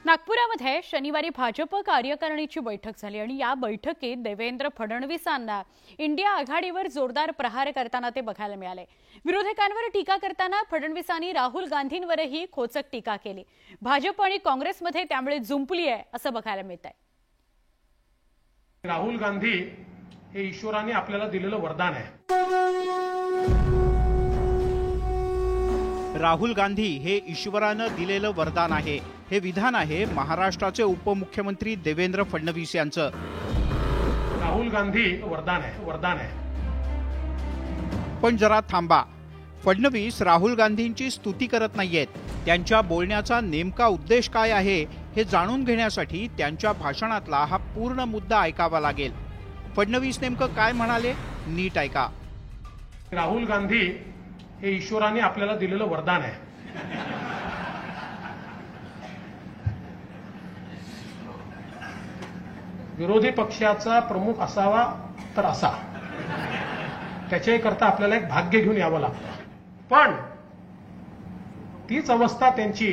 नागपुरामध्ये शनिवारी भाजप कार्यकारिणीची बैठक झाली आणि या बैठकीत देवेंद्र फडणवीसांना इंडिया आघाडीवर जोरदार प्रहार करताना ते बघायला मिळाले। विरोधकांवर टीका करताना फडणवीसांनी राहुल गांधींवरही खोचक टीका केली। भाजप आणि काँग्रेसमध्ये त्यामुळे जुंपली आहे असं बघायला मिळतंय। राहुल गांधी हे ईश्वराने आपल्याला दिलेलं वरदान आहे। राहुल गांधी हे ईश्वरानं दिलेलं वरदान आहे, हे विधान आहे महाराष्ट्राचे उपमुख्यमंत्री देवेंद्र फडणवीस यांचं। राहुल गांधी वरदान आहे। पण जरा थांबा, फडणवीस राहुल गांधींची स्तुती करत नाहीयेत। त्यांच्या बोलण्याचा नेमका उद्देश काय आहे हे जाणून घेण्यासाठी त्यांच्या भाषणातला हा पूर्ण मुद्दा ऐकावा लागेल। फडणवीस नेमकं काय म्हणाले नीट ऐका। राहुल गांधी हे ईश्वराने आपल्याला दिलेलं वरदान आहे। विरोधी पक्षाचा प्रमुख असावा तर असा, त्याच्याकरता आपल्याला एक भाग्य घेऊन यावं लागतं। पण तीच अवस्था त्यांची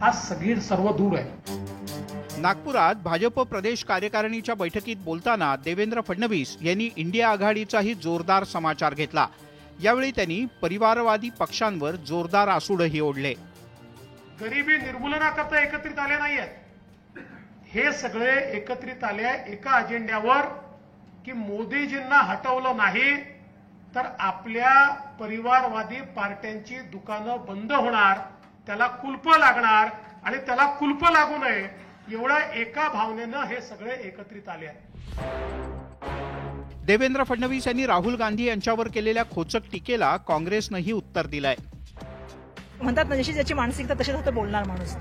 आज सर्व दूर आहे। नागपुरात भाजप प्रदेश कार्यकारिणीच्या बैठकीत बोलताना देवेंद्र फडणवीस यांनी इंडिया आघाडीचाही जोरदार समाचार घेतला। यावेळी त्यांनी परिवारवादी पक्षांवर जोरदार आसूडही ओढले। गरिबी निर्मूलनाकरता एकत्रित आले नाहीयेत, हे सगळे एकत्रित आले एका अजेंड्यावर की मोदीजींना हटवलं नाही तर आपल्या परिवारवादी पार्ट्यांची दुकानं बंद होणार, त्याला कुलप लागणार आणि त्याला कुलप लागू नये एवढ्या एका भावनेनं हे सगळे एकत्रित आले आहेत। देवेंद्र फडणवीस यांनी राहुल गांधी यांच्यावर केलेल्या खोचक टीकेला काँग्रेसनंही उत्तर दिलंय। म्हणतात ना, जशी ज्याची मानसिकता तशीच होतं बोलणार माणूस।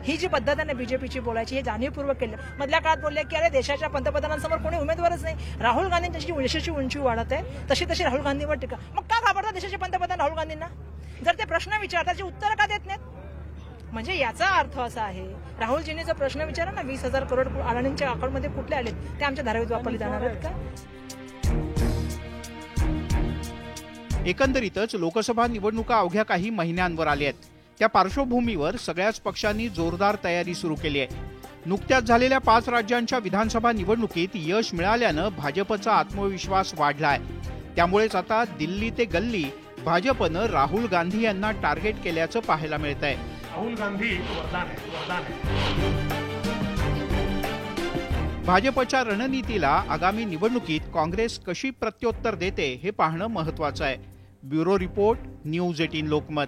ही जी पद्धत आहे बीजेपीची बोलायची हे जाणीवपूर्वक केलं। मधल्या काळात बोलले की अरे देशाच्या पंतप्रधानांसमोर कोणी उमेदवारच नाही, राहुल गांधींची यशाची उंची वाढत आहे तशी राहुल गांधींवर टीका। मग का घाबरतात देशाचे पंतप्रधान राहुल गांधींना? जर ते प्रश्न विचारतात त्याची उत्तर का देत नाहीत? म्हणजे याचा अर्थ असा आहे राहुलजींनी जो प्रश्न विचारला ना 20,000 करोड अडाणींच्या अकाउंटमध्ये कुठले आले ते आमच्या धारावीत वापरले जाणार आहेत का? एकंदरीतच लोकसभा निवडणुका अवघ्या काही महिन्यांवर आल्या आहेत। त्या पार्श्वभूमीवर सगळ्याच पक्षांनी जोरदार तयारी सुरू केली आहे। नुकत्याच झालेल्या 5 राज्यांच्या विधानसभा निवडणुकीत यश मिळाल्यानं भाजपचा आत्मविश्वास वाढलाय। त्यामुळेच आता दिल्ली ते गल्ली भाजपनं राहुल गांधी यांना टार्गेट केल्याचं पाहायला मिळतंय। राहुल गांधी वरदान आहे। भाजपच्या रणनीतीला आगामी निवडणुकीत काँग्रेस कशी प्रत्युत्तर देते हे पाहणं महत्त्वाचं आहे। Bureau report, news 18 Lokmat.